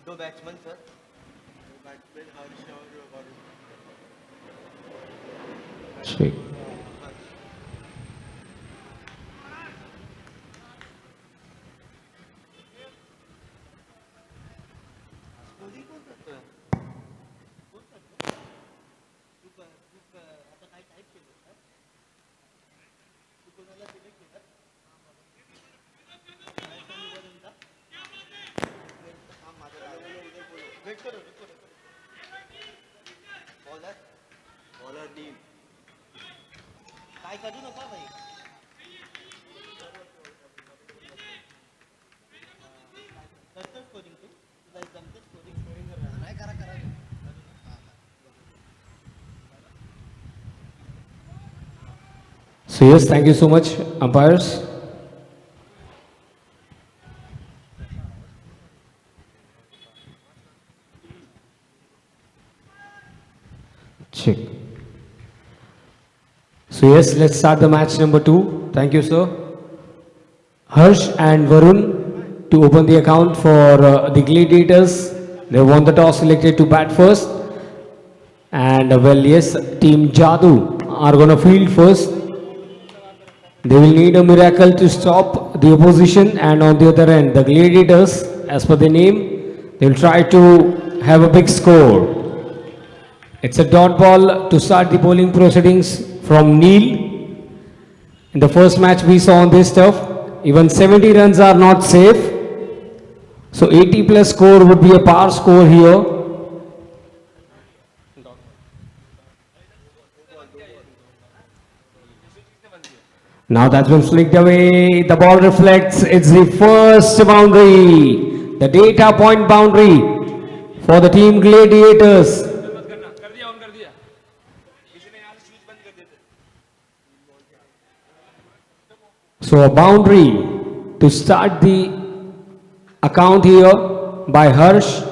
दो batsman sir, batsman हर्ष और वरुण। ठीक। स्कोरिंग कोण करतोय? आता काय टाईप केलं का? तू कोणाला सिलेक्ट केलं? हा माझा वेट करो बॉलर बॉलर टीम काय करू नका भाई. करतो स्कोरिंग तू तुला जमते स्कोरिंग नाही करा So yes, thank you so much, umpires. Check. So yes, let's start the match number 2. Thank you, sir. Harsh and Varun to open the account for the Gladiators. They won the toss, selected to bat first. And well, yes, Team Jadoo are going to field first. They will need a miracle to stop the opposition, and on the other end, the Gladiators, as per the name, they will try to have a big score. It's a dot ball to start the bowling proceedings from Neil. In the first match we saw on this turf, even 70 runs are not safe. So 80 plus score would be a par score here. Now that's been flicked away. The ball reflects. It's the first boundary. The data point boundary for the team Gladiators. So a boundary to start the account here by Harsh,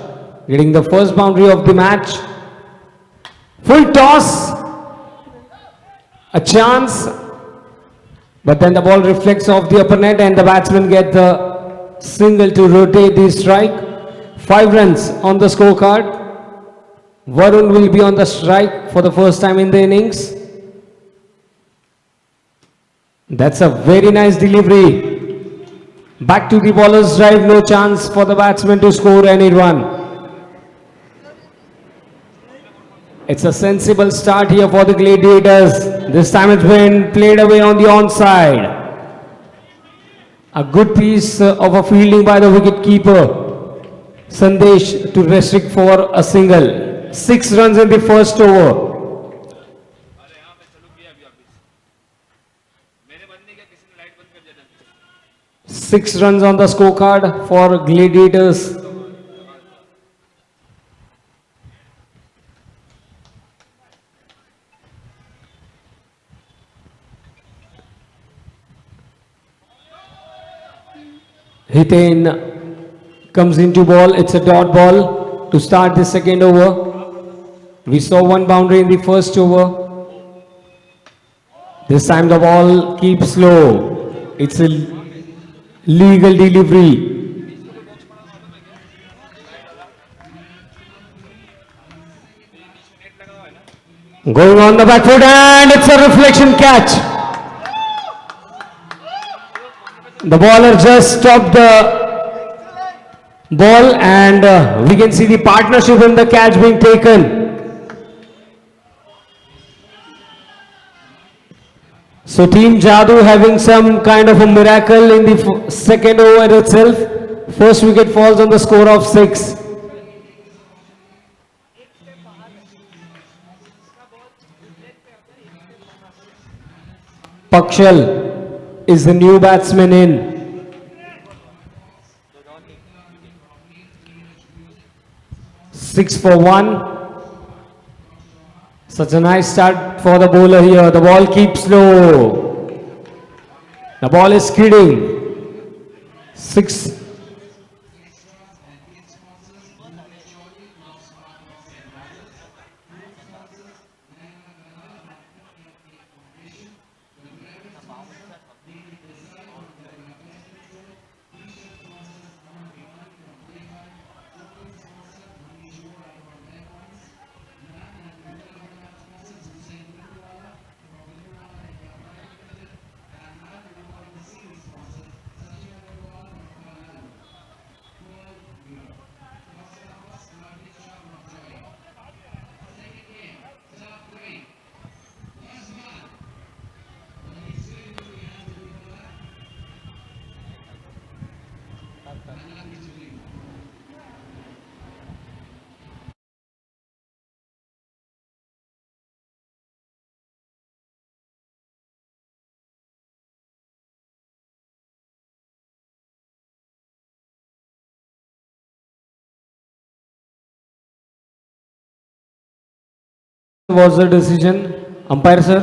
getting the first boundary of the match. Full toss. A chance. But then the ball reflects off the upper net and the batsman get the single to rotate the strike. 5 runs on the scorecard. Varun will be on the strike for the first time in the innings. That's a very nice delivery. Back to the bowler's drive, no chance for the batsman to score any run. It's a sensible start here for the Gladiators. This time it's been played away on the onside. A good piece of a fielding by the wicket keeper, Sandesh, to restrict for a single. 6 runs in the first over. Six runs on the scorecard for Gladiators. Hiten comes into ball. It's a dot ball to start the second over. We saw 1 boundary in the first over. This time the ball keeps slow. It's a legal delivery. Going on the back foot, and it's a reflection catch. The bowler just stopped the ball, and we can see the partnership in the catch being taken. So Team Jadoo having some kind of a miracle in the second over itself. First wicket falls on the score of 6. Pakshal is the new batsman in. 6 for 1. Such a nice start for the bowler here. The ball keeps low. The ball is skidding. 6. was the decision? Umpire sir,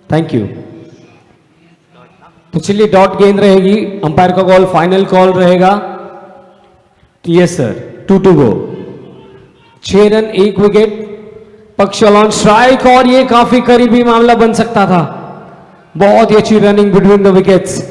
thank you. तो चलिए dot गेंद रहेगी, umpire का call final call रहेगा. Yes sir, 2 go. 6 run 1 wicket. Pakshal on strike और ये काफी करीबी मामला बन सकता था. बहुत ही अच्छी रनिंग बिटवीन द विकेट्स.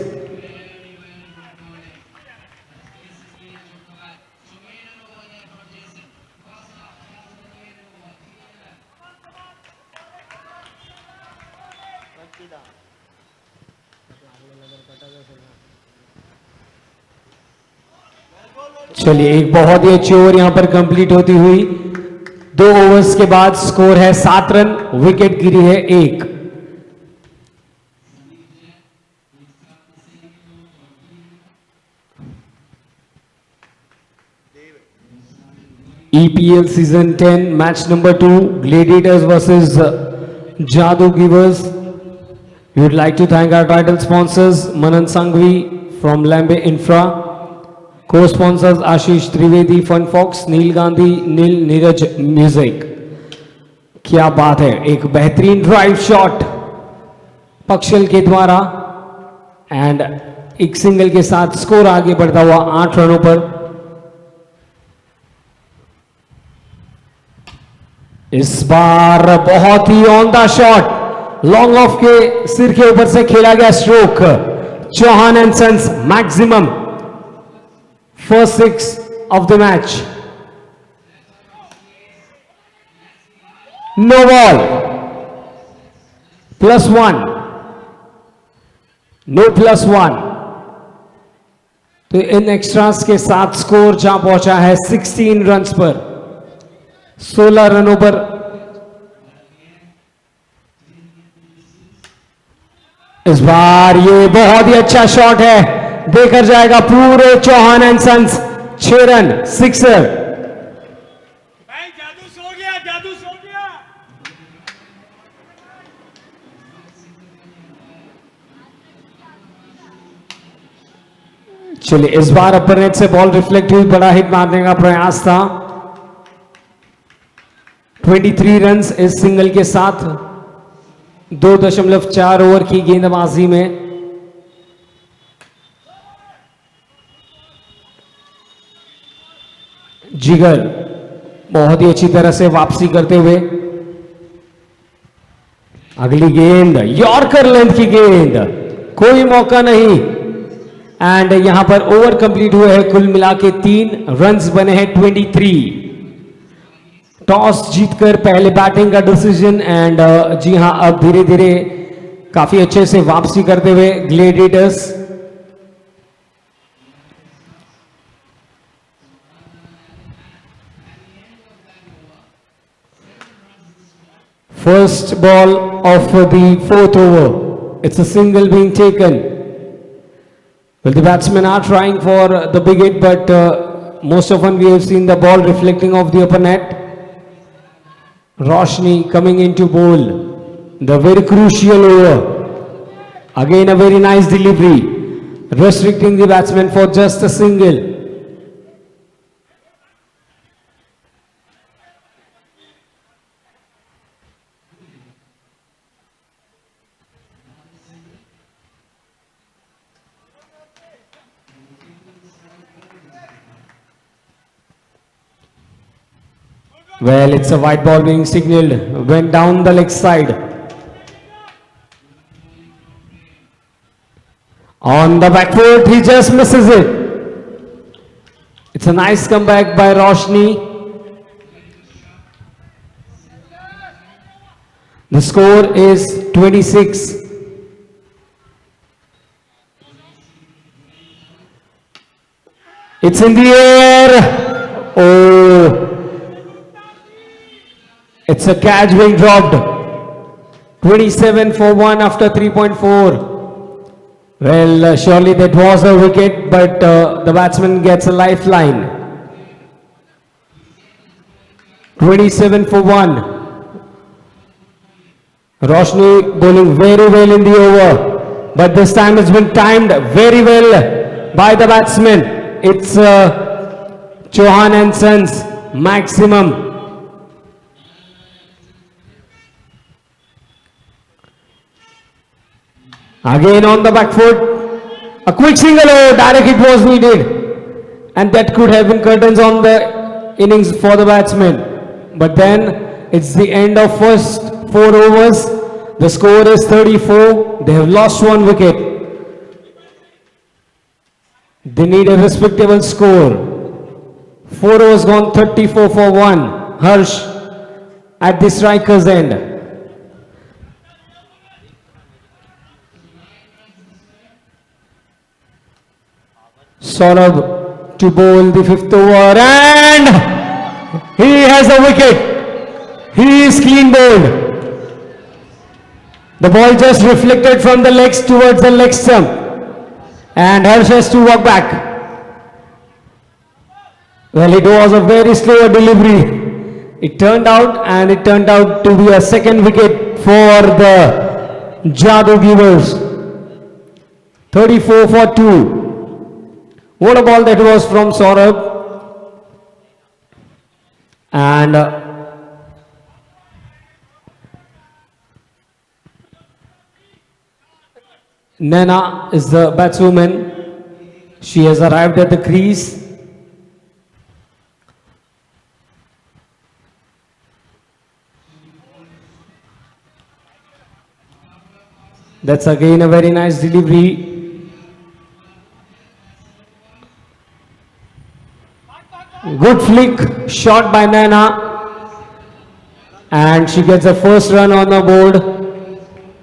चलिए एक बहुत ही अच्छी ओवर यहां पर कंप्लीट होती हुई. 2 ओवर्स के बाद स्कोर है 7 रन, विकेट गिरी है 1. EPL Season 10 match number 2 Gladiators versus Jadoo Givers. We would like to thank our title sponsors Manan Sanghvi from Lambe Infra, co-sponsors Ashish Trivedi Fun Fox, Neil Gandhi, Neil Neeraj Music. क्या बात है, एक बेहतरीन drive shot पक्षल के द्वारा and एक single के साथ स्कोर आगे बढ़ता हुआ 8 रनों पर. इस बार बहुत ही on the shot, long off के सिर के ऊपर से खेला गया stroke. Chauhan and sons maximum first 6 of the match. No ball, +1, no +1. तो इन एक्स्ट्रास के साथ स्कोर जहां पहुंचा है 16 रन्स पर, 16 रनों पर. इस बार ये बहुत ही अच्छा शॉट है, देकर जाएगा पूरे Chauhan and sons. 6 run, 6er. भाई जादू सो गया, जादू सो गया. चलिए इस बार अपर नेट से बॉल रिफ्लेक्ट हुई, बड़ा हिट मारने का प्रयास था. 23 रन्स इस सिंगल के साथ 2.4 ओवर की गेंदबाजी में. जिगर बहुत ही अच्छी तरह से वापसी करते हुए. अगली गेंद यॉर्कर लेंथ की गेंद, कोई मौका नहीं. एंड यहां पर ओवर कंप्लीट हुए हैं, कुल मिला के 3 रन्स बने हैं 23. टॉस जीतकर पहले बैटिंग का डिसीजन एंड जी हां अब धीरे धीरे काफी अच्छे से वापसी करते हुए gladiators. First ball of the 4th over. It's a single being taken. Well, the batsmen are trying for the big hit, but most often we have seen the ball reflecting off the upper net. Roshni coming into bowl. The very crucial over. Again a very nice delivery. Restricting the batsman for just a single. Well, it's a white ball being signaled, went down the leg side. On the back foot, he just misses it. It's a nice comeback by Roshni. The score is 26. It's in the air. Oh. It's a catch being dropped. 27 for 1 after 3.4. Well, surely that was a wicket, but the batsman gets a lifeline. 27 for 1. Roshni bowling very well in the over, but this time it's been timed very well by the batsman. It's Chauhan and Sons maximum. Again on the back foot. A quick single, oh, direct hit was needed. And that could have been curtains on the innings for the batsmen. But then it's the end of first 4 overs. The score is 34. They have lost 1 wicket. They need a respectable score. 4 overs gone, 34 for 1. Harsh at the striker's end. Saurabh to bowl the 5th over and he has a wicket. He is clean bowled. The ball just reflected from the legs towards the leg stump and Harsh has to walk back. Well, it was a very slow delivery. It turned out to be a second wicket for the Jadoo givers. 34 for 2. What a ball that was from Saurabh. And Naina is the batswoman. She has arrived at the crease. That's again a very nice delivery. Good flick shot by Naina and she gets the first run on the board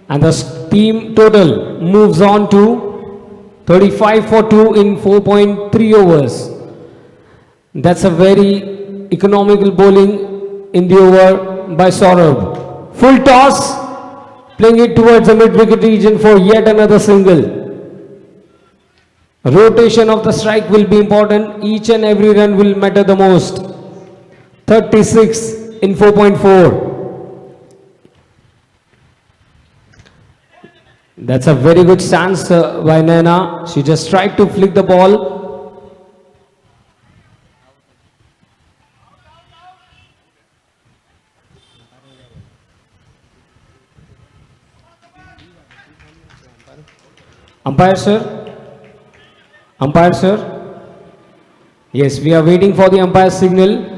and the team total moves on to 35 for 2 in 4.3 overs. That's a very economical bowling in the over by Saurabh. Full toss, playing it towards the mid-wicket region for yet another single. Rotation of the strike will be important. Each and every run will matter the most. 36 in 4.4. That's a very good stance by Naina. She just tried to flick the ball. Umpire sir? Umpire sir? Yes, we are waiting for the umpire signal.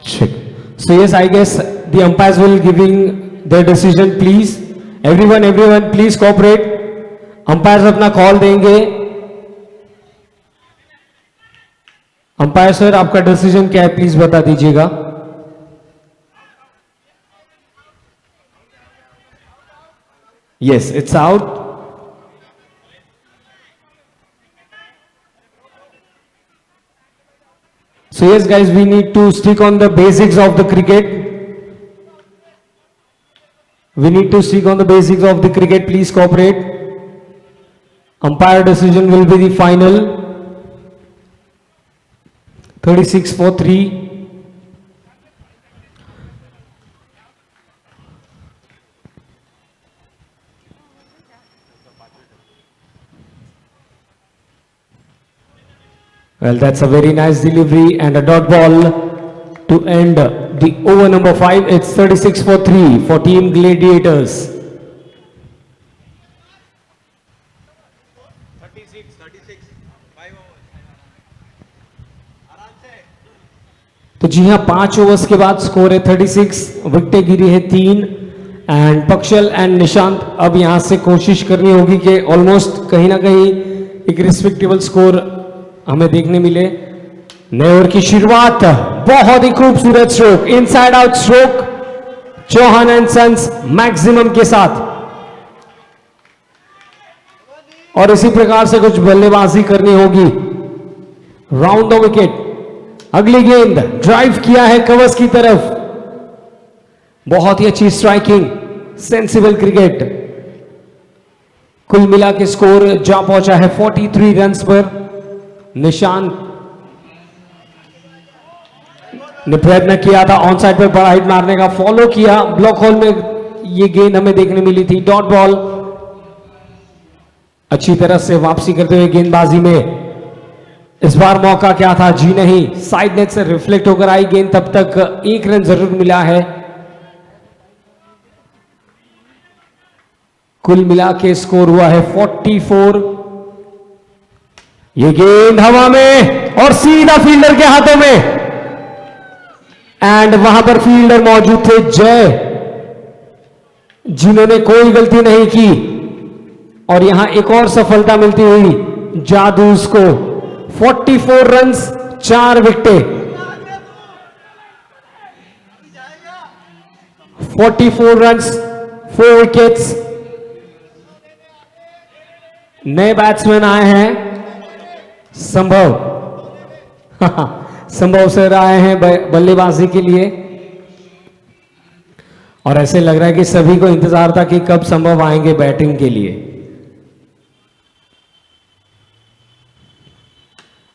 Check. So yes, I guess the umpires will giving their decision. Please, everyone, please cooperate. Umpires अपना call देंगे. Umpire sir, आपका decision क्या है? Please बता दीजिएगा. Yes, it's out. So yes guys, we need to stick on the basics of the cricket. We need to stick on the basics of the cricket. Please cooperate. Umpire decision will be the final. 36 for 3. Well, that's a very nice delivery and a dot ball to end the over number 5. It's 36 for 3 for Team Gladiators. 36 5 overs. आराम से. तो जी हाँ, 5 overs के बाद score है 36. विकेटें गिरी है 3 and पक्षल and Nishant अब यहां से कोशिश करनी होगी कि ऑलमोस्ट कहीं ना कहीं एक रिस्पेक्टेबल स्कोर हमें देखने मिले. नए ओवर की शुरुआत, बहुत ही खूबसूरत stroke, inside out stroke, Chauhan and sons maximum के साथ. और इसी प्रकार से कुछ बल्लेबाजी करनी होगी. Round the wicket. अगली गेंद ड्राइव किया है कवर्स की तरफ. बहुत ही अच्छी स्ट्राइकिंग, सेंसिबल क्रिकेट। कुल मिला के स्कोर जा पहुंचा है 43 रन्स पर। निशांत ने प्रयत्न किया था ऑन साइड पर बड़ा हिट मारने का, फॉलो किया, ब्लॉक होल में ये गेंद हमें देखने मिली थी। डॉट बॉल, अच्छी तरह से वापसी करते हुए गेंदबाजी में। इस बार मौका क्या था, जी नहीं, साइड नेट से रिफ्लेक्ट होकर आई गेंद, तब तक 1 रन जरूर मिला है। कुल मिला के स्कोर हुआ है 44। ये गेंद हवा में और सीधा फील्डर के हाथों में, एंड वहां पर फील्डर मौजूद थे जय, जिन्होंने कोई गलती नहीं की, और यहां एक और सफलता मिलती हुई जादूस को। 44 रन्स, 4 विकेटें, 44 रन्स, 4 विकेट्स। नए बैट्समैन आए हैं, संभव संभव सर आए हैं बल्लेबाजी के लिए, और ऐसे लग रहा है कि सभी को इंतजार था कि कब संभव आएंगे बैटिंग के लिए।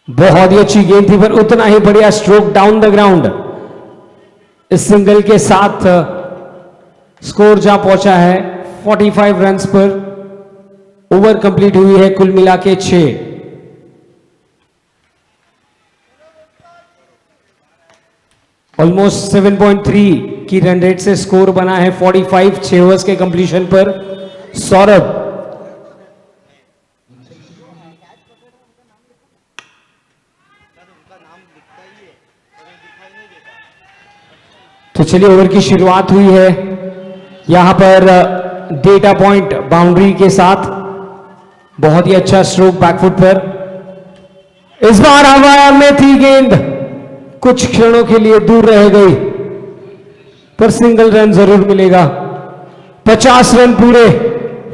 बहुत ही अच्छी गेंद थी, पर उतना ही बढ़िया स्ट्रोक डाउन द ग्राउंड। इस सिंगल के साथ स्कोर जा पहुंचा है 45 रन्स पर। ओवर कंप्लीट हुई है कुल मिला के 6। ऑलमोस्ट 7.3 की रन रेट से स्कोर बना है 45 6 ओवर्स के कंप्लीशन पर। सौरभ तो चलिए, ओवर की शुरुआत हुई है यहां पर डेटा पॉइंट बाउंड्री के साथ। बहुत ही अच्छा स्ट्रोक बैकफुट पर। इस बार हवा में थी गेंद, कुछ क्षणों के लिए दूर रह गई, पर सिंगल रन जरूर मिलेगा। 50 रन पूरे,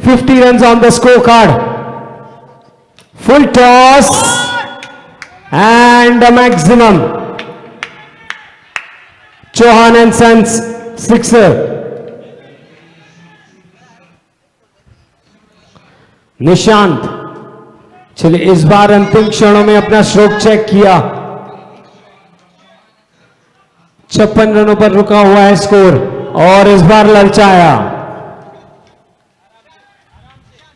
50 run on the scorecard. Full toss and maximum. Chauhan and sons sixer. Nishant, चलिए इस बार अंतिम क्षणों में अपना स्ट्रोक चेक किया। 56 रनों पर रुका हुआ है स्कोर, और इस बार ललचाया।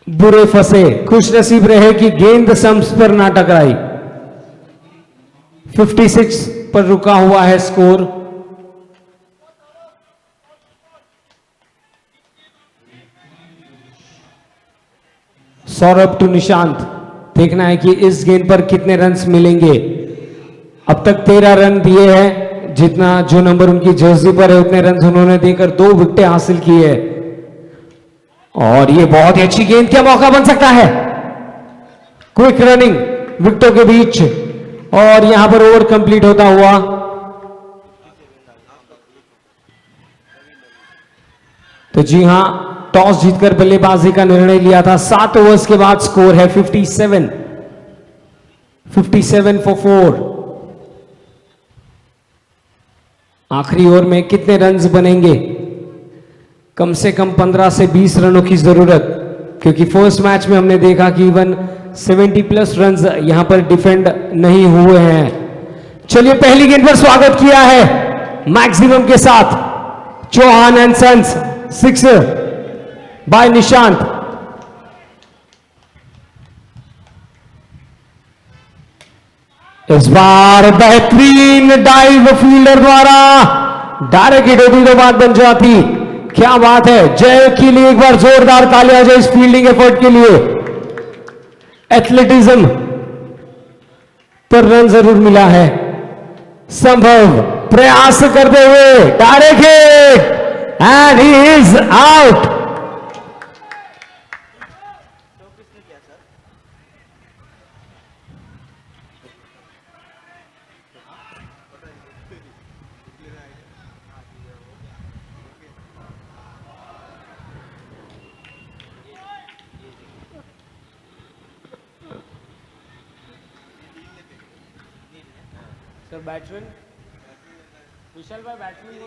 बुरे फंसे, खुशनसीब रहे कि गेंद स्टंप्स पर ना टकराई। 56 पर रुका हुआ है स्कोर। सौरभ टू निशांत, देखना है कि इस गेंद पर कितने रन्स मिलेंगे। अब तक 13 रन दिए हैं, जितना जो नंबर उनकी जर्सी पर है उतने रन उन्होंने देकर 2 विकेटें हासिल की है। और ये बहुत ही अच्छी गेंद, क्या मौका बन सकता है। क्विक रनिंग विकेटों के बीच, और यहां पर ओवर कंप्लीट होता हुआ। तो जी हां, टॉस जीतकर बल्लेबाजी का निर्णय लिया था। 7 ओवर्स के बाद स्कोर है 57 for 4। आखिरी ओवर में कितने रन्स बनेंगे? कम से कम 15 से 20 रनों की जरूरत, क्योंकि फर्स्ट मैच में हमने देखा कि इवन 70+ रन्स यहां पर डिफेंड नहीं हुए हैं। चलिए, पहली गेंद पर स्वागत किया है मैक्सिमम के साथ। Chauhan and sons sixer by Nishant. इस बार बेहतरीन डाइव फील्डर द्वारा, डायरेक्ट हिट होती तो बात बन जाती। क्या बात है, जय के लिए एक बार जोरदार तालियां जाए इस फील्डिंग एफर्ट के लिए। एथलेटिज्म पर रन जरूर मिला है। संभव प्रयास करते हुए direct hit, and he is out. Sir batsman Vishal भाई, batsman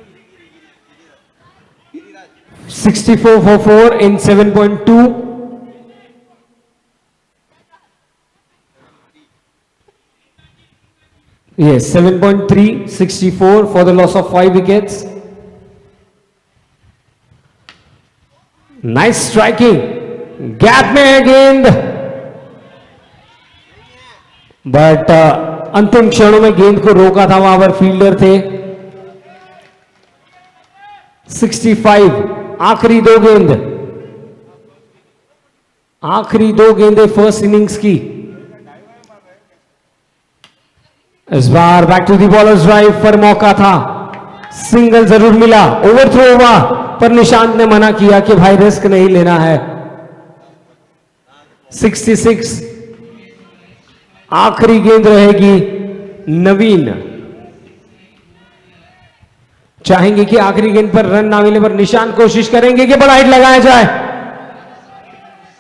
64 for 4 in 7.2. Yes, 7.3, 64 for the loss of 5 wickets. Nice striking. Gap में है गेंद. बट अंतिम क्षणों में गेंद को रोका था वहां पर फील्डर थे. 65 आखिरी दो गेंद. आखिरी दो गेंदें फर्स्ट इनिंग्स की. इस बार back to the bowlers drive पर मौका था. सिंगल जरूर मिला. ओवर थ्रो हुआ पर निशांत ने मना किया कि भाई रिस्क नहीं लेना है. 66 आखिरी गेंद रहेगी. नवीन चाहेंगे कि आखिरी गेंद पर रन ना मिले पर निशांत कोशिश करेंगे कि बड़ा हिट लगाया जाए.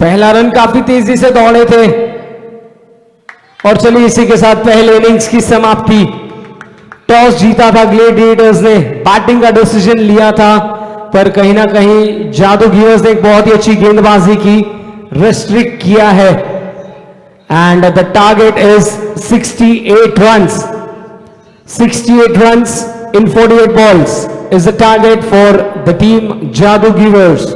पहला रन काफी तेजी से दौड़े थे और चलिए इसी के साथ पहले इनिंग्स की समाप्ति. टॉस जीता था ग्लेडिएटर्स ने. बैटिंग का डिसीजन लिया था पर कहीं ना कहीं जादूगीवर्स ने एक बहुत ही अच्छी गेंदबाजी की. रेस्ट्रिक्ट किया है and the target is 68 runs. 68 runs in 48 balls is the target for the team Jadugivers.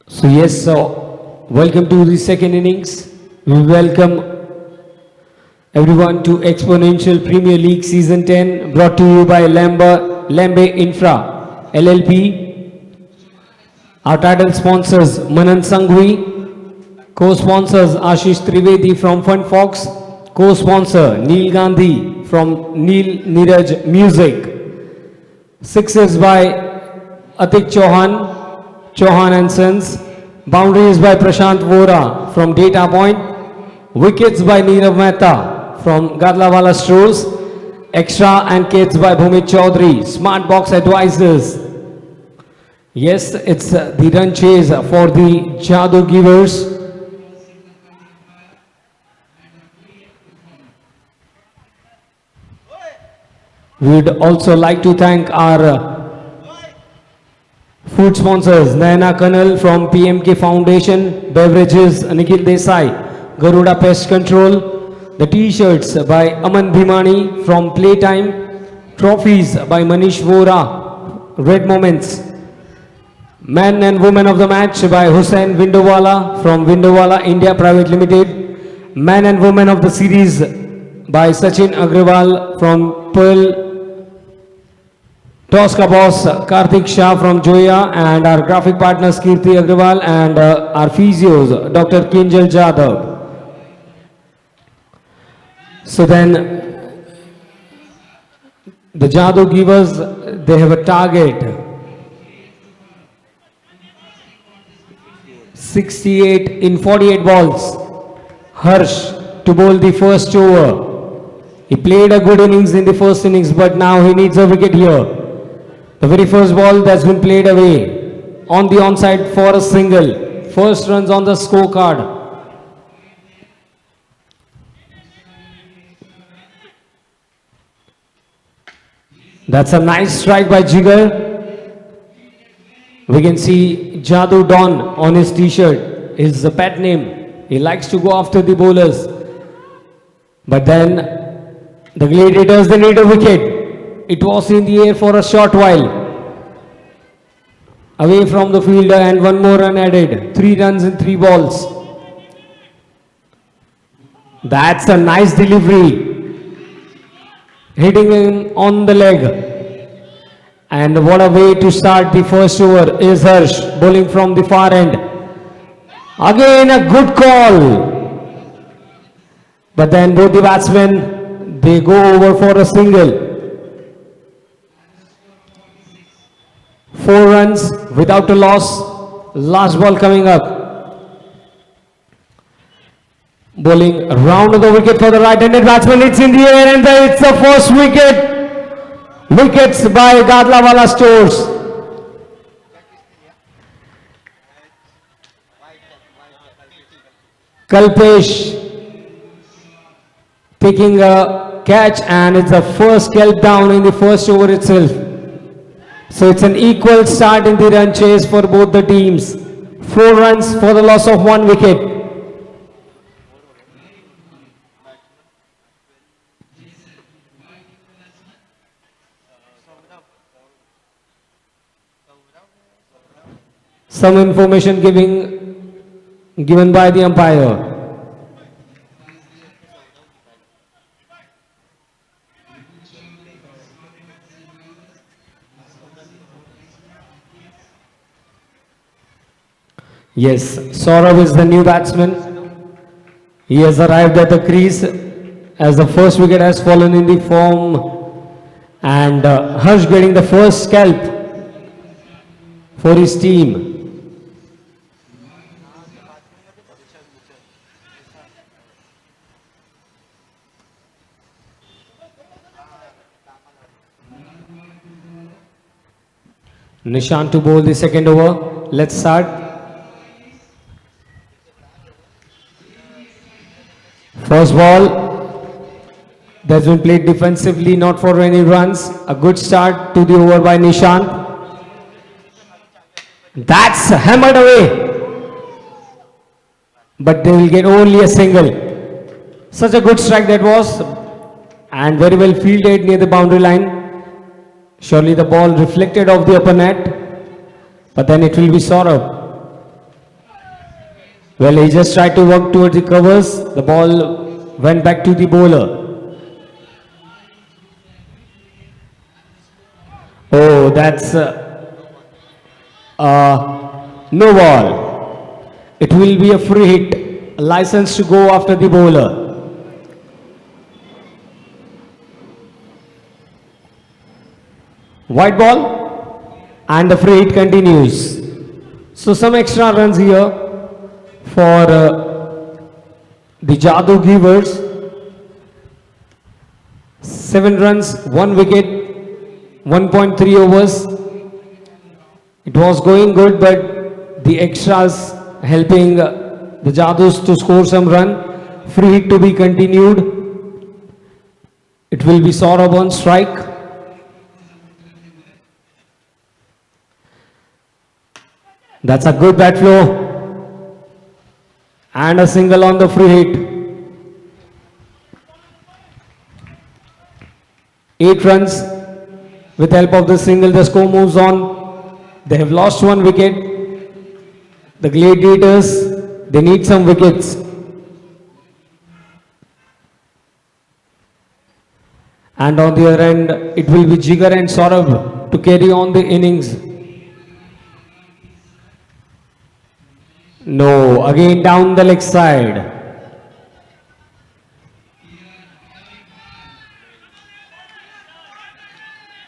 So yes, welcome to the second innings. We welcome everyone to Exponential Premier League Season 10, brought to you by Lambe Infra LLP. Our title sponsors Manan Sanghvi, co-sponsors Ashish Trivedi from Fun Fox, co-sponsor Neil Gandhi from Neil Niraj Music. Sixes by Atik Chauhan and Sons. Boundaries by Prashant Vora from Data Point. Wickets by Nirav Mehta from Gadlawala Strolls. Extra and Kids by Bhumit Chaudhary. Smart Box Advisors. Yes, it's the run chase for the Jadoo Givers. We would also like to thank our food sponsors, Naina Kanal from PMK Foundation, Beverages, Nikhil Desai, Garuda Pest Control, the t-shirts by Aman Bhimani from Playtime, trophies by Manish Vora, Red Moments, Man and Woman of the Match by Hussain Windowala from Windowala India Private Limited, Man and Woman of the Series by Sachin Agrawal from Pearl, Toss ka boss Karthik Shah from Joya, and our graphic partners Kirti Agrawal and our physios Dr. Kinjal Jadhav. So then the Jadoo Givers, they have a target 68 in 48 balls. Harsh to bowl the first over. He played a good innings in the first innings, but now he needs a wicket here. The very first ball that's been played away on the onside for a single. First runs on the scorecard. That's a nice strike by Jigar. We can see Jadu Don on his t-shirt. Is the pet name. He likes to go after the bowlers. But then the Gladiators, they need a wicket. It was in the air for a short while. Away from the fielder and one more run added. 3 runs in 3 balls. That's a nice delivery. Hitting him on the leg. And what a way to start the first over is Harsh bowling from the far end. Again a good call. But then both the batsmen, they go over for a single. 4 runs without a loss. Last ball coming up. Bowling round the wicket for the right-handed batsman. It's in the air and it's the first wicket. Wickets by Gadlawala Stores. Kalpesh taking a catch and it's the first kelp down in the first over itself. So it's an equal start in the run chase for both the teams. 4 runs for the loss of 1 wicket. Some information given by the umpire. Yes, Saurabh is the new batsman. He has arrived at the crease as the first wicket has fallen in the form, and Harsh getting the first scalp for his team. Nishant to bowl the second over. Let's start. First ball that's been played defensively, not for any runs. A good start to the over by Nishant. That's hammered away. But they will get only a single. Such a good strike that was, and very well fielded near the boundary line. Surely the ball reflected off the upper net, but then it will be Saurabh. Well, he just tried to work towards the covers. The ball went back to the bowler. Oh, that's no ball. It will be a free hit, a license to go after the bowler. White ball and the free hit continues. So some extra runs here for the Jadu givers. 7 runs, 1 wicket, 1.3 overs. It was going good, but the extras helping the Jadus to score some run. Free hit to be continued. It will be Saurabh on strike. That's a good bat flow. And a single on the free hit. 8 runs. With help of the single, the score moves on. They have lost 1 wicket. The Gladiators, they need some wickets. And on the other end, it will be Jigar and Saurabh to carry on the innings. No, again down the leg side.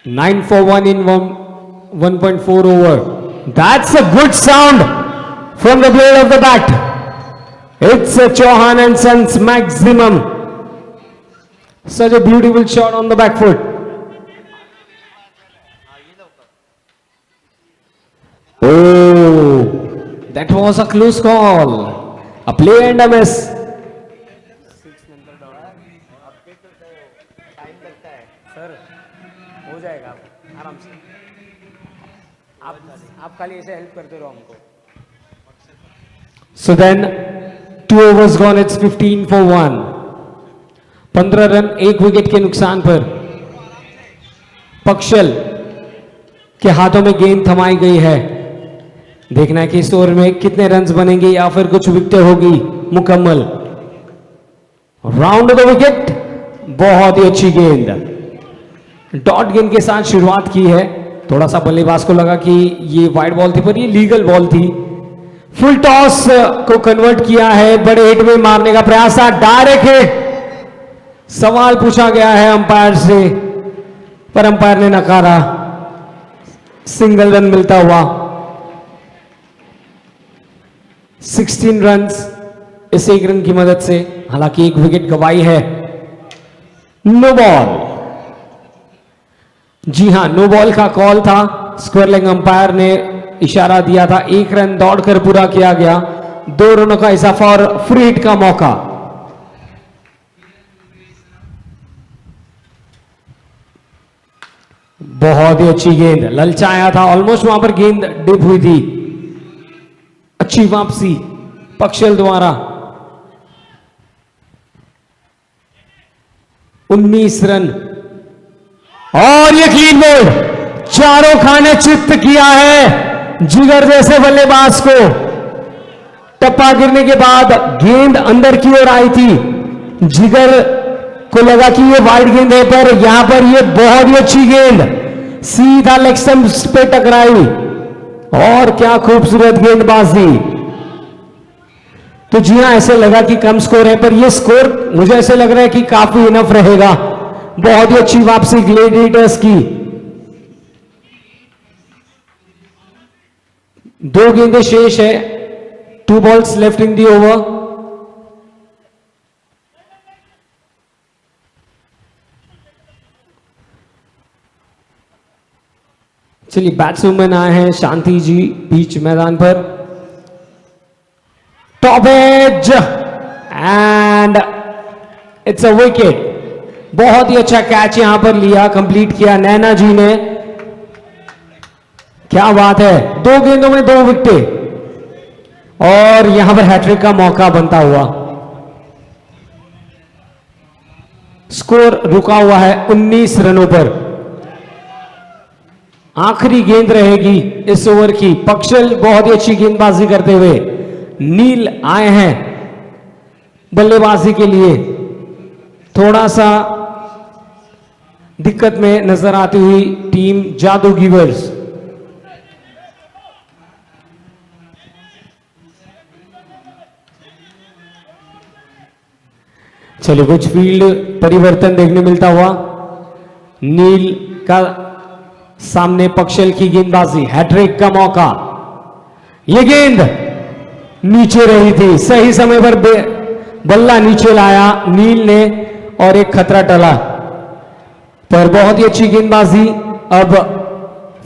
Nine for 1 in 1.4 over. That's a good sound from the blade of the bat. It's a Chauhan and Sons maximum. Such a beautiful shot on the back foot. Oh, that was a close call. A play and a miss. Sir हो जाएगा आराम से। आप खाली ऐसे help करते रहो हमको। So then, 2 overs gone. It's 15 for 1. 15 run 1 wicket के नुकसान पर पक्षल के हाथों में गेंद थमाई गई है। देखना है कि इस ओवर में कितने रन्स बनेंगे या फिर कुछ विकेटें होगी मुकम्मल। राउंड द विकेट, बहुत ही अच्छी गेंद, डॉट गेंद के साथ शुरुआत की है। थोड़ा सा बल्लेबाज को लगा कि ये वाइड बॉल थी, पर ये लीगल बॉल थी। फुल टॉस को कन्वर्ट किया है, बड़े हिट में मारने का प्रयास था, डायरेक्ट हिट। सवाल पूछा गया है अंपायर से, पर अंपायर ने नकारा। सिंगल रन मिलता हुआ। 16 रन्स इस 1 रन की मदद से, हालांकि 1 विकेट गंवाई है। नो बॉल, जी हां, नो बॉल का कॉल था। स्क्वायर लेग अंपायर ने इशारा दिया था। 1 रन दौड़कर पूरा किया गया। 2 रनों का इजाफा और फ्री हिट का मौका। बहुत ही अच्छी गेंद, ललचाया था, ऑलमोस्ट वहां पर गेंद डिप हुई थी। अच्छी वापसी पक्षल द्वारा। 19 रन और ये क्लीन बोल्ड, चारों खाने चित्त किया है जिगर जैसे बल्लेबाज को। टप्पा गिरने के बाद गेंद अंदर की ओर आई थी। जिगर को लगा कि ये वाइड गेंद है, पर यहां पर ये बहुत ही अच्छी गेंद सीधा लेग स्टंप्स पे टकराई। और क्या खूबसूरत गेंदबाजी। तो जी हां, ऐसे लगा कि कम स्कोर है, पर ये स्कोर मुझे ऐसे लग रहा है कि काफी इनफ रहेगा। बहुत ही अच्छी वापसी ग्लेडिएटर्स की। 2 गेंदें शेष है, 2 balls left in the over. चलिए, बैट्समैन आए हैं शांति जी बीच मैदान पर। Top edge and it's a wicket. बहुत ही अच्छा कैच यहां पर लिया, कंप्लीट किया नैना जी ने। क्या बात है, 2 गेंदों में 2 विकेटें और यहां पर हैट्रिक का मौका बनता हुआ। स्कोर रुका हुआ है 19 रनों पर। आखिरी गेंद रहेगी इस ओवर की। पक्षल बहुत ही अच्छी गेंदबाजी करते हुए। नील आए हैं बल्लेबाजी के लिए। थोड़ा सा दिक्कत में नजर आती हुई टीम जादू गिवर्स। चलिए, कुछ फील्ड परिवर्तन देखने मिलता हुआ। नील का सामने पक्षल की गेंदबाजी, हैट्रिक का मौका। यह गेंद नीचे रही थी, सही समय पर बल्ला नीचे लाया नील ने और एक खतरा टला। पर बहुत ही अच्छी गेंदबाजी। अब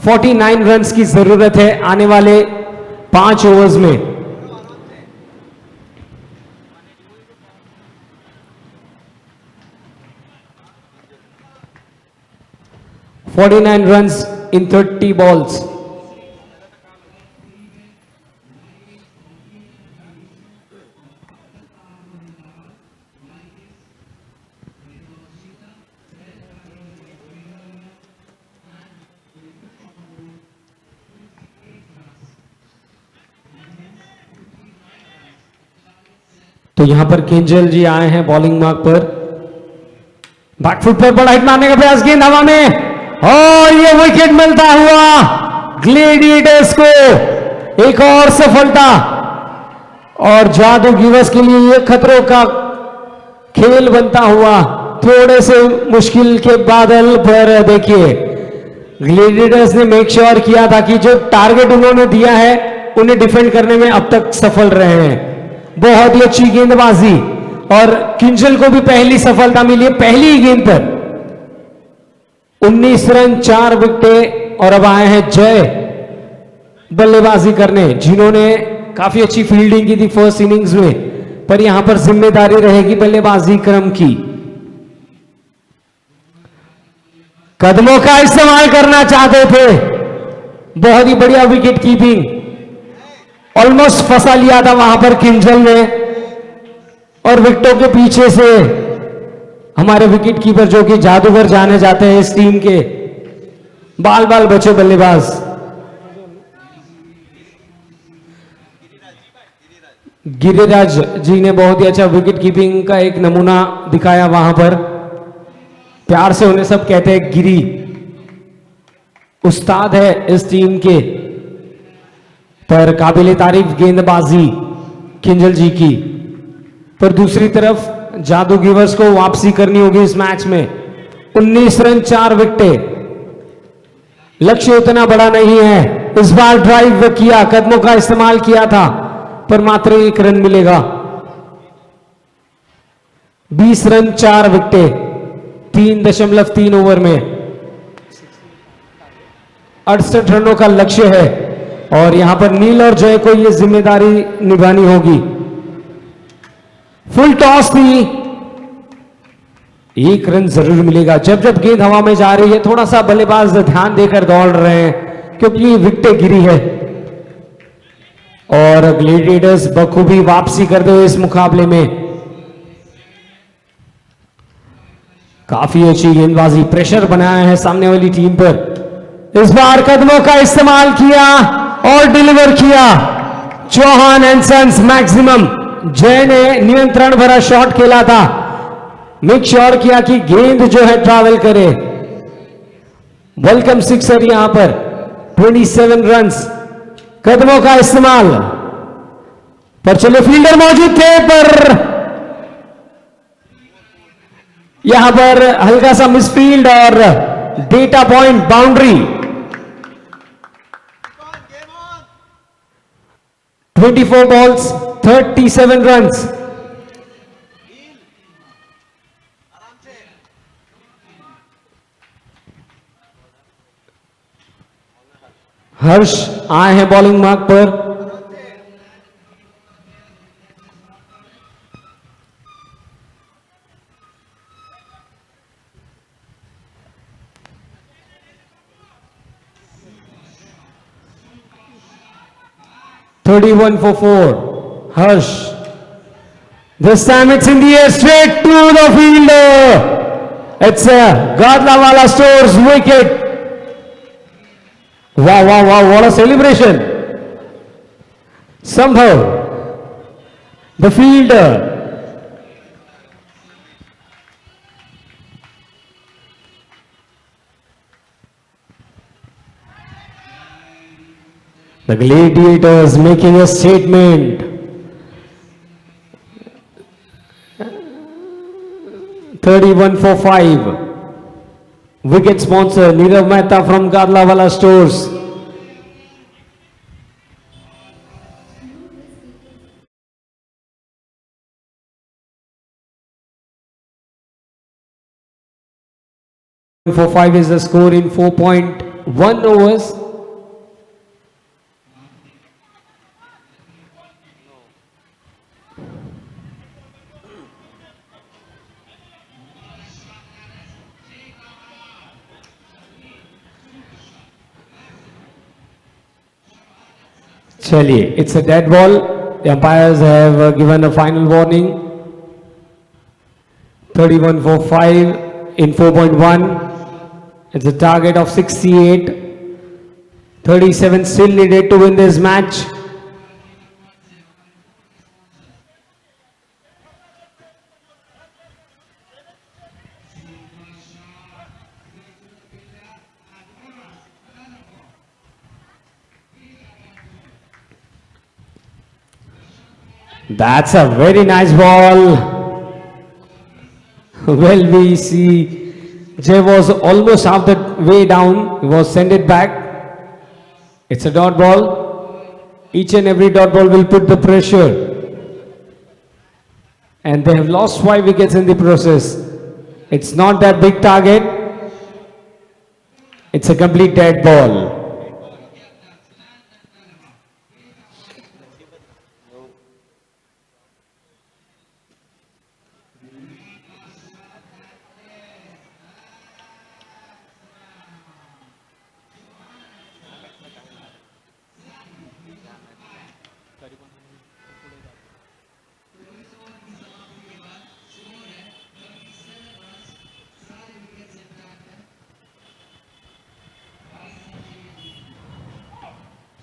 49 रन्स की जरूरत है आने वाले 5 ओवर्स में। $49 runs in 30 balls. तो यहां पर किंजल जी आए हैं बॉलिंग मार्क पर। बैकफुट पर बड़ा हिट मारने का प्रयास, गेंद हवा में और ये विकेट मिलता हुआ ग्लेडिएटर्स को। एक और सफलता और जादू गिवर्स के लिए ये खतरों का खेल बनता हुआ। थोड़े से मुश्किल के बादल पर देखिए, ग्लेडिएटर्स ने मेक श्योर किया था कि जो टारगेट उन्होंने दिया है उन्हें डिफेंड करने में अब तक सफल रहे हैं। बहुत ही अच्छी गेंदबाजी और किंजल को भी पहली सफलता मिली है पहली ही गेंद पर। 19 रन 4 विकेटें और अब आए हैं जय बल्लेबाजी करने, जिन्होंने काफी अच्छी फील्डिंग की थी फर्स्ट इनिंग्स में, पर यहां पर जिम्मेदारी रहेगी बल्लेबाजी क्रम की। कदमों का इस्तेमाल करना चाहते थे, बहुत ही बढ़िया विकेट कीपिंग, ऑलमोस्ट फंसा लिया था वहां पर किंजल ने, और विकेटों के पीछे से हमारे विकेट कीपर जो कि जादूगर जाने जाते हैं इस टीम के, बाल बाल बचे बल्लेबाज। गिरिराज जी ने बहुत ही अच्छा विकेट कीपिंग का एक नमूना दिखाया वहां पर। प्यार से उन्हें सब कहते हैं गिरी, उस्ताद है इस टीम के। पर काबिले तारीफ गेंदबाजी किंजल जी की। पर दूसरी तरफ जादू गिवर्स को वापसी करनी होगी इस मैच में। 19 रन 4 विकेटें, लक्ष्य उतना बड़ा नहीं है। इस बार ड्राइव किया, कदमों का इस्तेमाल किया था, पर मात्र 1 रन मिलेगा। 20 रन 4 विकेटें 3.3 ओवर में, 68 रनों का लक्ष्य है, और यहां पर नील और जय को यह जिम्मेदारी निभानी होगी। फुल टॉस थी, 1 रन जरूर मिलेगा। जब जब गेंद हवा में जा रही है, थोड़ा सा बल्लेबाज ध्यान देकर दौड़ रहे हैं, क्योंकि विकेटें गिरी है। और ग्लेडिएटर्स बखूबी वापसी करते हुए इस मुकाबले में। काफी अच्छी गेंदबाजी, प्रेशर बनाया है सामने वाली टीम पर। इस बार कदमों का इस्तेमाल किया और डिलीवर किया। Chauhan and sons maximum. Jai ने नियंत्रण भरा शॉट खेला था, मेक श्योर किया कि गेंद जो है ट्रैवल करे। वेलकम सिक्सर यहां पर, 27 रन्स। कदमों का इस्तेमाल, पर चले फील्डर मौजूद थे, पर यहां पर हल्का सा मिसफील्ड और data point boundary. 24 balls 37 runs। हर्ष आए हैं बॉलिंग मार्क पर। (31 for 4). Harsh. This time it's in the air, straight to the fielder. It's a Gadlawala Stores wicket. Wow, wow, wow, what a celebration. Somehow, the fielder the Gladiators making a statement. 31 for 5. Wicket sponsor Nirav Mehta from Gadlawala Stores. For 5 is the score in 4.1 overs. चलिए, it's a dead ball. The umpires have given a final warning. 31 for 5 in 4.1. It's a target of 68. 37 still needed to win this match. That's a very nice ball. Well, we see Jay was almost half the way down. He was sent it back. It's a dot ball. Each and every dot ball will put the pressure. And they have lost 5 wickets in the process. It's not that big target. It's a complete dead ball.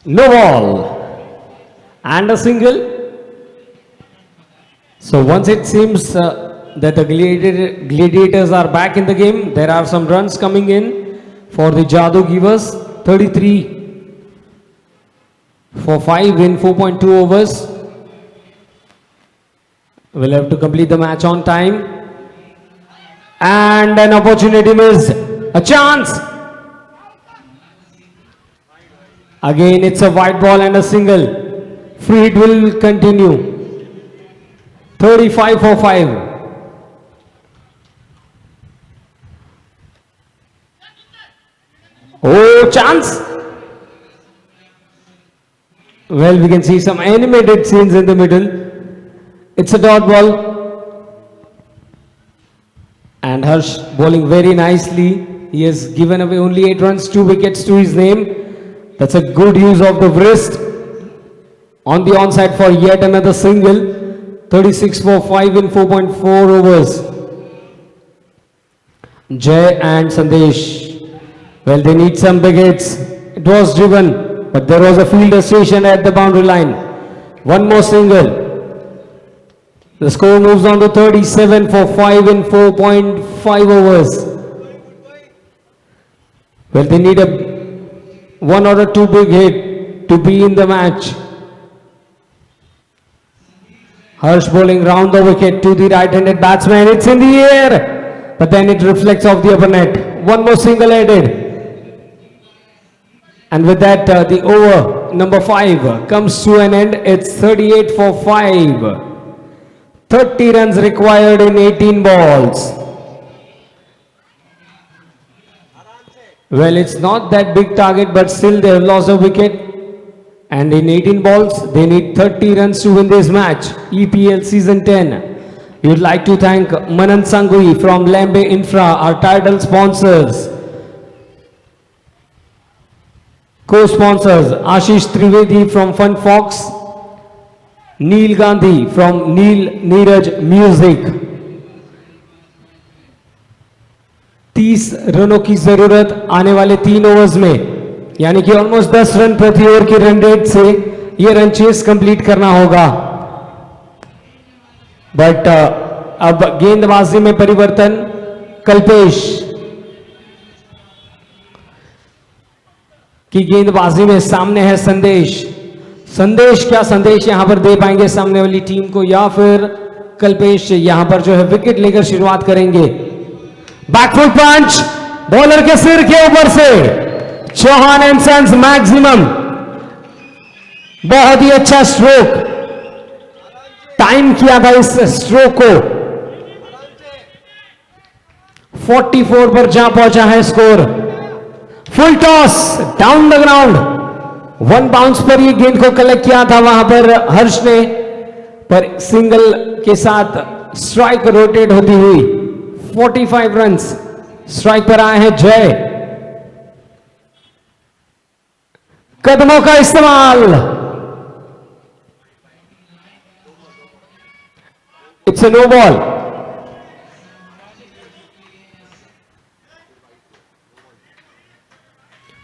No ball. And a single. So once it seems that the gladiators are back in the game, there are some runs coming in for the Jadoo givers. 33 for 5 in 4.2 overs. Will have to complete the match on time. And an opportunity missed. A chance. Again, it's a white ball and a single. Free hit will continue. 35 for 5. Oh, chance. Well, we can see some animated scenes in the middle. It's a dot ball. And Harsh bowling very nicely. He has given away only 8 runs, 2 wickets to his name. That's a good use of the wrist. On the onside for yet another single. 36 for 5 in 4.4 overs. Jay and Sandesh. Well, they need some big hits. It was driven, but there was a fielder stationed at the boundary line. One more single. The score moves on to 37 for 5 in 4.5 overs. Well, they need a 1 or a 2 big hit to be in the match. Harsh bowling round the wicket to the right-handed batsman. It's in the air, but then it reflects off the upper net. One more single added. And with that, the over number 5 comes to an end. It's 38 for 5. 30 runs required in 18 balls. Well, it's not that big target, but still they have lost a wicket. And in 18 balls, they need 30 runs to win this match. EPL Season 10. We would like to thank Manan Sangui from Lambe Infra, our title sponsors. Co-sponsors Ashish Trivedi from Fun Fox, Neil Gandhi from Neil Neeraj Music. 30 रनों की जरूरत आने वाले 3 overs में, यानी कि almost 10 run प्रति over की रन रेट से ये रन चेस कंप्लीट करना होगा. बट अब गेंदबाजी में परिवर्तन. कल्पेश की गेंदबाजी में सामने है संदेश. संदेश क्या संदेश यहां पर दे पाएंगे सामने वाली टीम को, या फिर कल्पेश यहां पर जो है विकेट लेकर शुरुआत करेंगे. बैकफुट पंच बॉलर के सिर के ऊपर से चौहान एंड सन्स मैक्सिमम. बहुत ही अच्छा स्ट्रोक, टाइम किया था इस स्ट्रोक को. 44 पर जा पहुंचा है score. Full toss down the ground. 1 bounce पर ये गेंद को कलेक्ट किया था वहां पर हर्ष ने, पर सिंगल के साथ स्ट्राइक रोटेट होती हुई 45 रन्स. स्ट्राइक पर आए हैं जय. कदमों का इस्तेमाल. It's a no ball.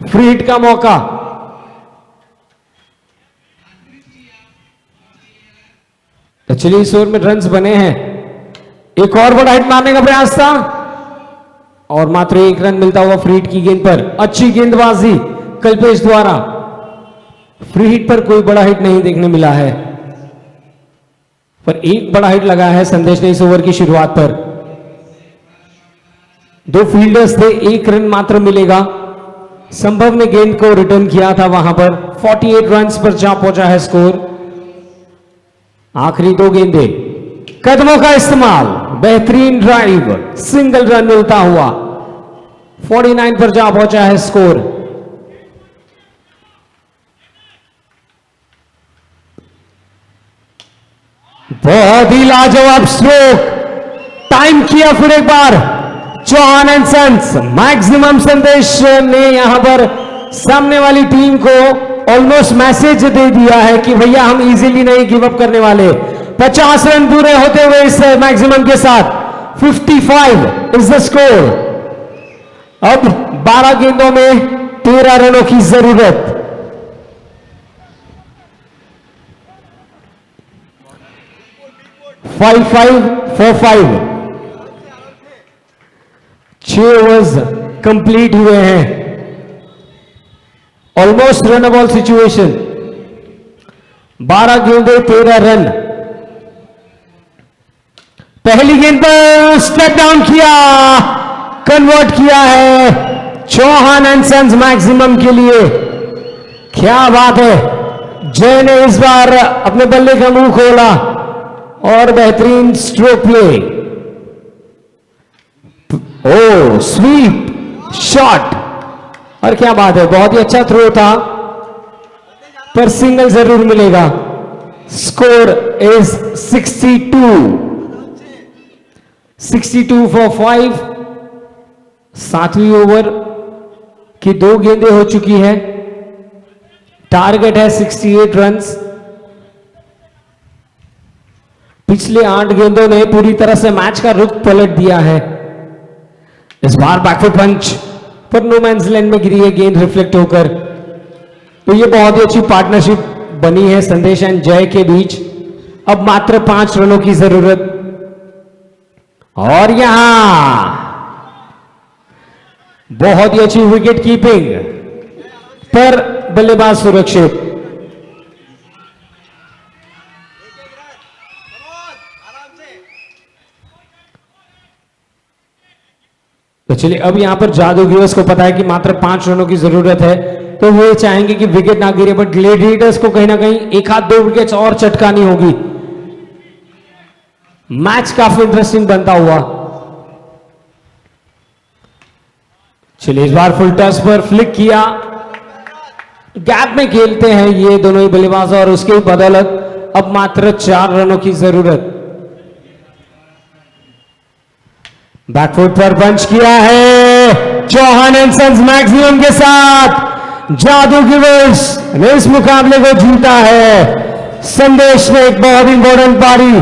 Free hit का मौका. तो चलिए इस ओवर में रन्स बने हैं. एक और बड़ा हिट मारने का प्रयास था और मात्र 1 रन मिलता हुआ फ्री हिट की गेंद पर. अच्छी गेंदबाजी कल्पेश द्वारा. फ्री हिट पर कोई बड़ा हिट नहीं देखने मिला है, पर एक बड़ा हिट लगा है संदेश ने इस ओवर की शुरुआत पर. 2 फील्डर्स थे, 1 रन मात्र मिलेगा. संभव ने गेंद को रिटर्न किया था वहां पर. 48 रन्स पर जा पहुंचा है स्कोर. आखिरी 2 गेंदें. कदमों का इस्तेमाल, बेहतरीन ड्राइव, सिंगल रन मिलता हुआ. 49 पर जा पहुंचा है स्कोर. बहुत ही लाजवाब स्ट्रोक. टाइम किया फिर एक बार चौहान एंड सन्स. मैक्सिमम संदेश ने यहां पर सामने वाली टीम को ऑलमोस्ट मैसेज दे दिया है कि भैया हम इजीली नहीं गिव अप करने वाले. 50 रन पूरे होते हुए इस मैक्सिमम के साथ 55 इज द स्कोर. अब 12 गेंदों में 13 रनों की जरूरत. 5-5 for 5. 6 ओवर्स कंप्लीट हुए हैं. Almost run ball situation. 12 गेंदे 13 रन. पहली गेंद पर स्टेप डाउन किया, कन्वर्ट किया है चौहान एंड सन्स मैक्सिमम के लिए. क्या बात है. जय ने इस बार अपने बल्ले का मुंह खोला और बेहतरीन स्ट्रोक प्ले. ओ स्वीप शॉट. और क्या बात है, बहुत ही अच्छा थ्रो था, पर सिंगल जरूर मिलेगा. Score is 62 for 5. 7वीं ओवर की 2 गेंदें हो चुकी है. टारगेट है 68 रन्स. पिछले 8 गेंदों ने पूरी तरह से मैच का रुख पलट दिया है. इस बार बैकफुट पंच पर नो मैंस लैंड में गिरी है गेंद रिफ्लेक्ट होकर. तो ये बहुत ही अच्छी पार्टनरशिप बनी है संदेश एंड जय के बीच. अब मात्र 5 रनों की जरूरत. और यहां बहुत ही अच्छी विकेट कीपिंग, पर बल्लेबाज सुरक्षित. तो चलिए, अब यहां पर जादूगिर्स को पता है कि मात्र 5 रनों की जरूरत है, तो वो चाहेंगे कि विकेट ना गिरे, बट ग्लेडिएटर्स को कहीं ना कहीं 1-2 विकेट्स और चटकानी होगी. मैच काफी इंटरेस्टिंग बनता हुआ. चलिए, इस बार फुल टॉस पर फ्लिक किया. गैप में खेलते हैं ये दोनों ही बल्लेबाज और उसके बदौलत अब मात्र 4 रनों की जरूरत. बैकफुट पर पंच किया है चौहान एंड सन्स मैक्सिमम के साथ. जादूगिर्स ने इस मुकाबले को जीता है. संदेश ने एक बहुत इंपॉर्टेंट पारी.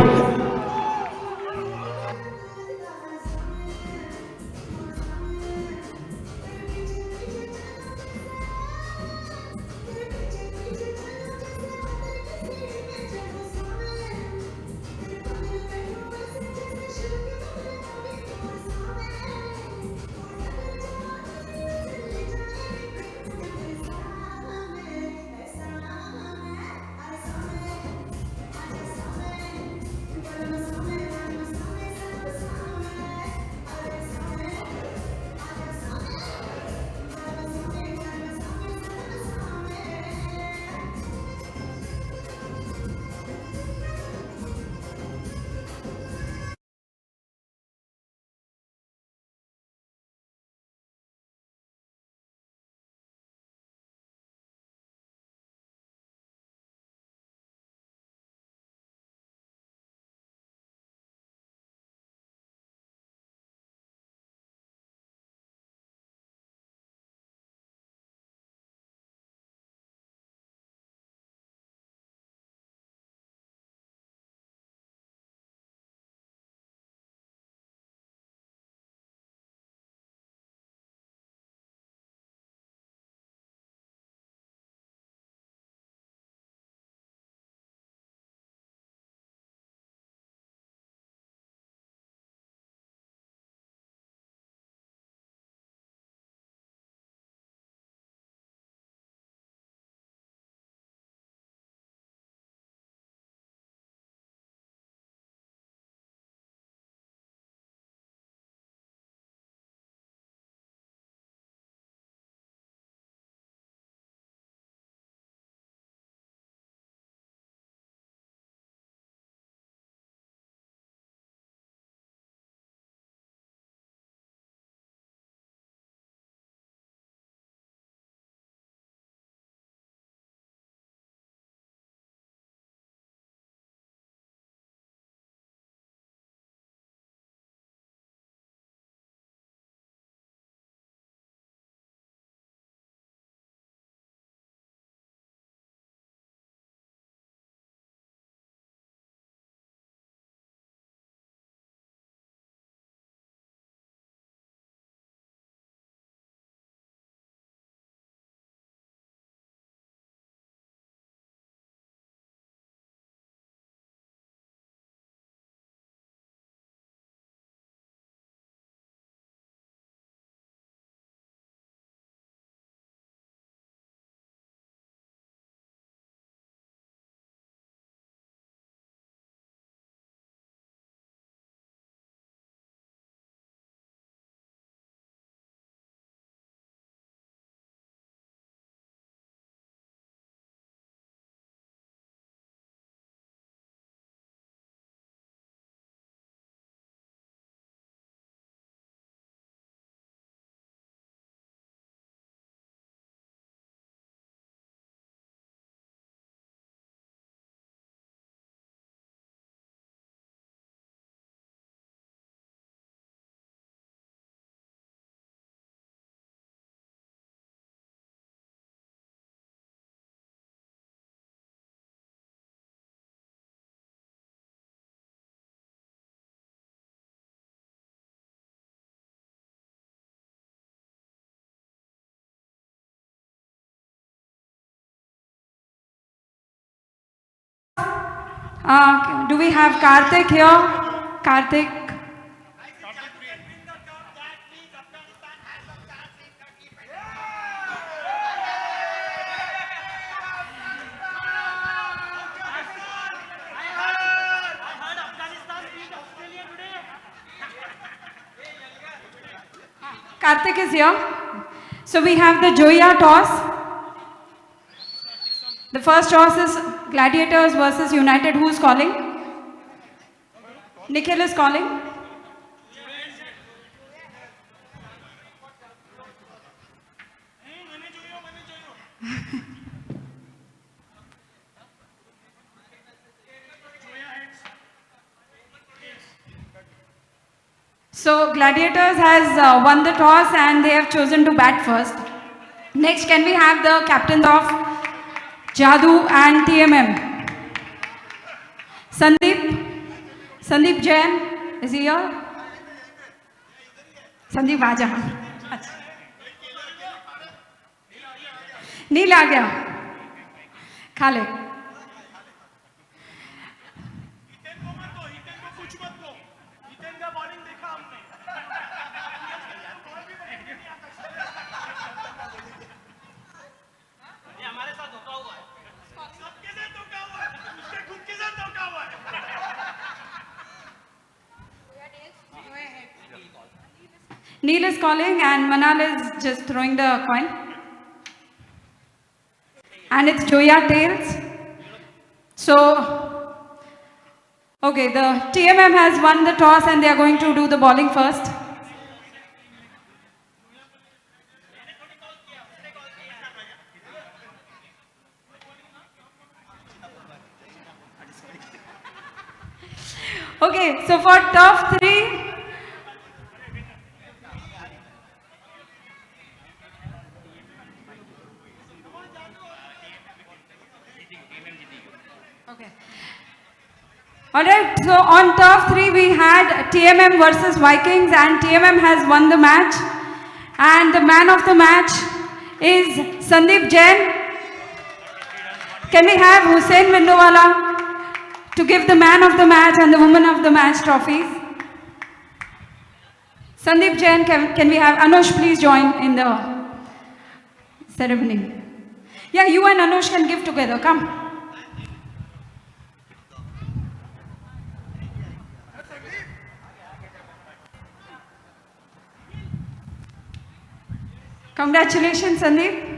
Do we have Karthik here? Karthik. Karthik is here. So we have the Joya toss. The first toss is Gladiators versus United. Who's calling? Nikhil is calling. So Gladiators has won the toss and they have chosen to bat first. Next, can we have the captains of Jadoo and TMM? Sandeep Jain, is he here? Sandeep Vaja. नील आ गया खा ले Neil is calling and Manal is just throwing the coin. And it's Joya tails. So, okay, the TMM has won the toss and they are going to do the bowling first. Okay, so for top 3, okay. Alright, so on top 3 we had TMM versus Vikings and TMM has won the match. And the man of the match is Sandeep Jain. Can we have Hussein Mindowala to give the man of the match and the woman of the match trophies? Sandeep Jain, can we have Anush please join in the ceremony? Yeah, you and Anush can give together, come. Congratulations, Sandeep.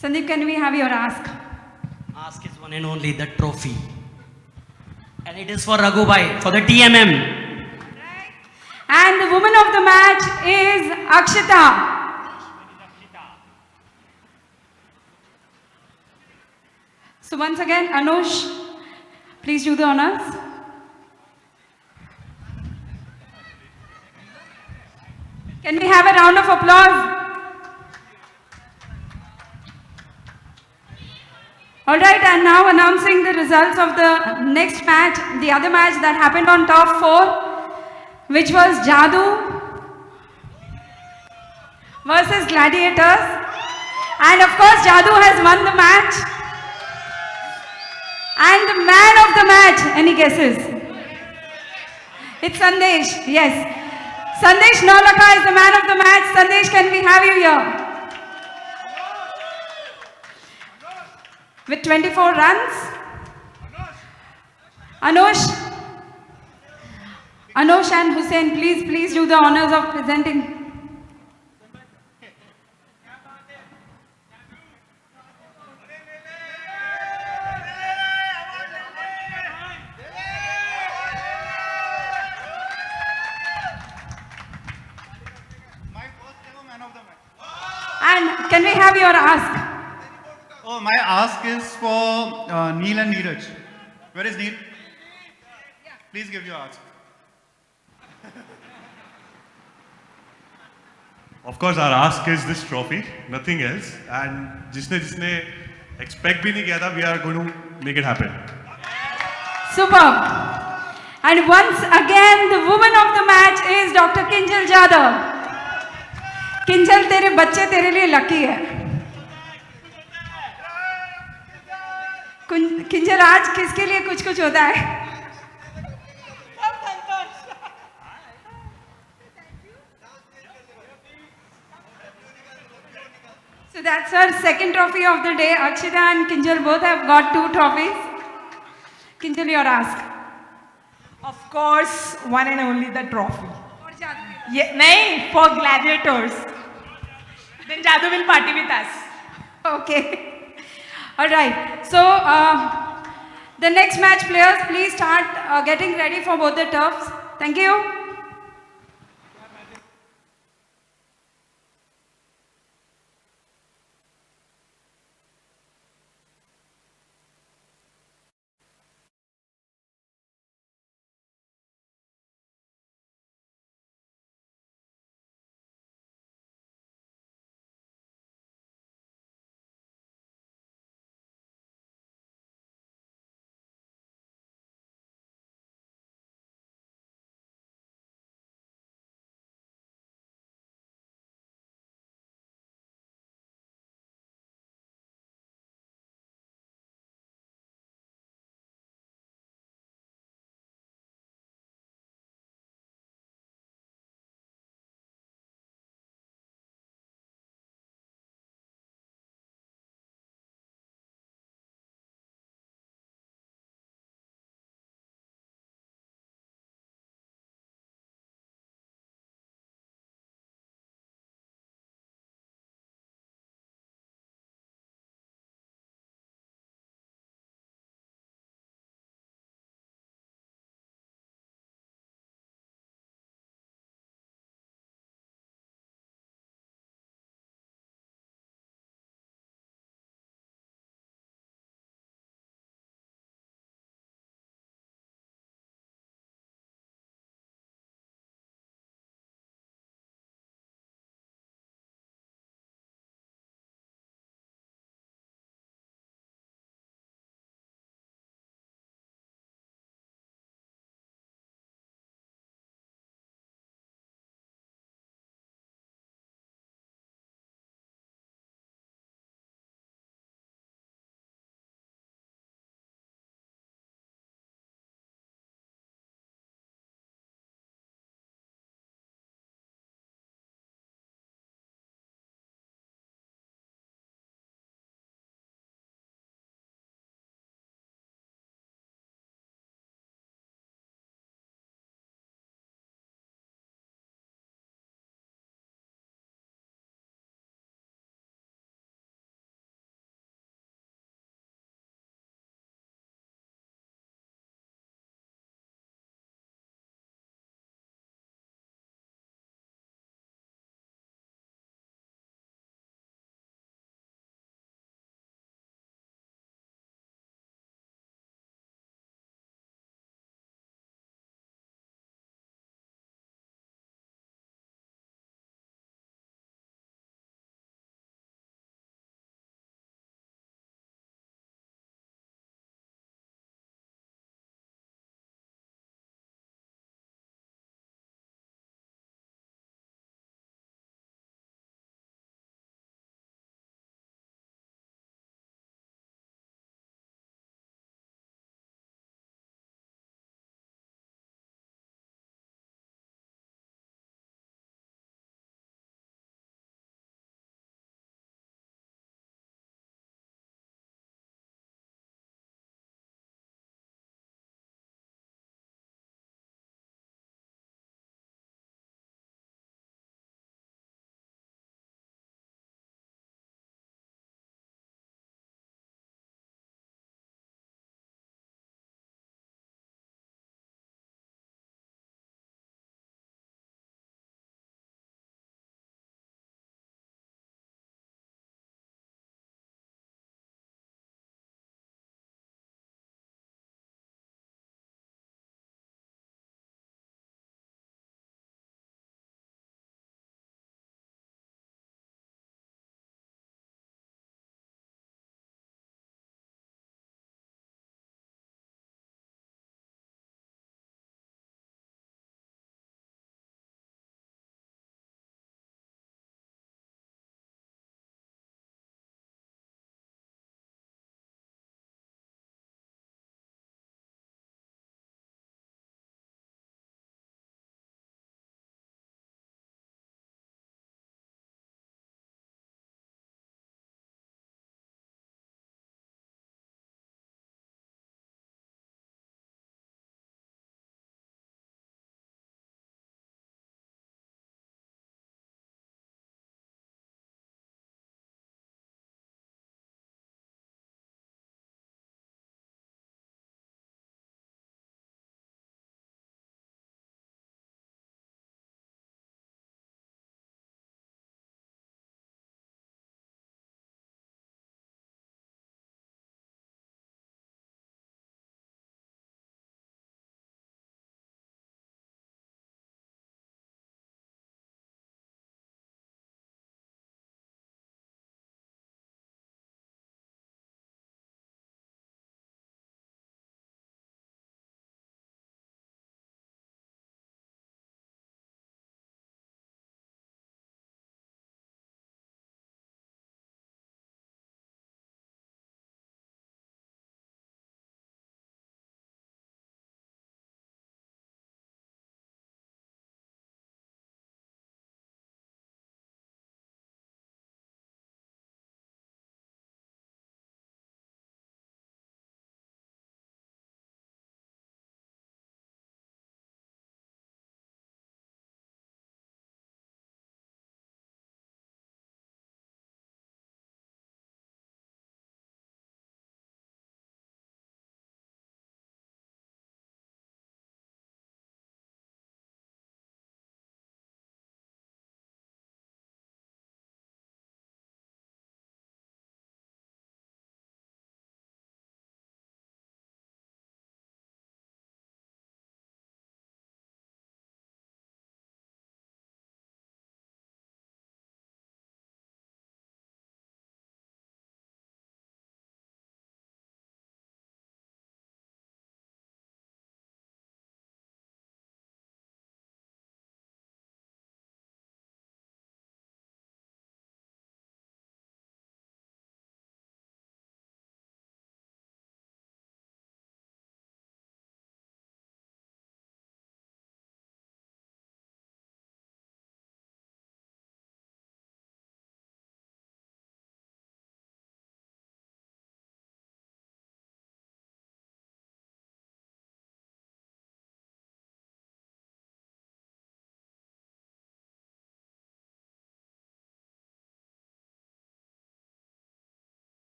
Sandeep, can we have your ask? Ask is one and only the trophy. And it is for Raghu Bhai, for the TMM. And the woman of the match is Akshita. So once again, Anush, please do the honors. Can we have a round of applause? Alright, and now announcing the results of the next match, the other match that happened on top 4, which was Jadoo versus Gladiators. And of course, Jadoo has won the match. And the man of the match, any guesses? It's Sandesh, yes. Sandesh Nolaka is the man of the match. Sandesh, can we have you here? With 24 runs. Anush and Hussein, please do the honors of presenting. And can we have your ask? Oh, my ask is for Neil and Neeraj. Where is Neil? Please give your ask. Of course, our ask is this trophy, nothing else. And जिसने expect भी नहीं किया था, we are going to make it happen. Superb. And once again, the woman of the match is Dr. Kinjal Jadhav. Kinjal तेरे बच्चे तेरे लिए lucky है। किंजल आज किसके लिए कुछ कुछ होता है। So that's our second trophy of the day. Akshita and Kinjal both have got 2 trophies. Kinjal, your ask. Of course, one and only the trophy. और जादू भी। Yeah, nahin, for gladiators. Then Jadu will party with us. Okay. All right. So the next match players, please start getting ready for both the turfs. Thank you.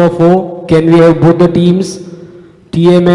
Number 4, can we have both the teams, TMM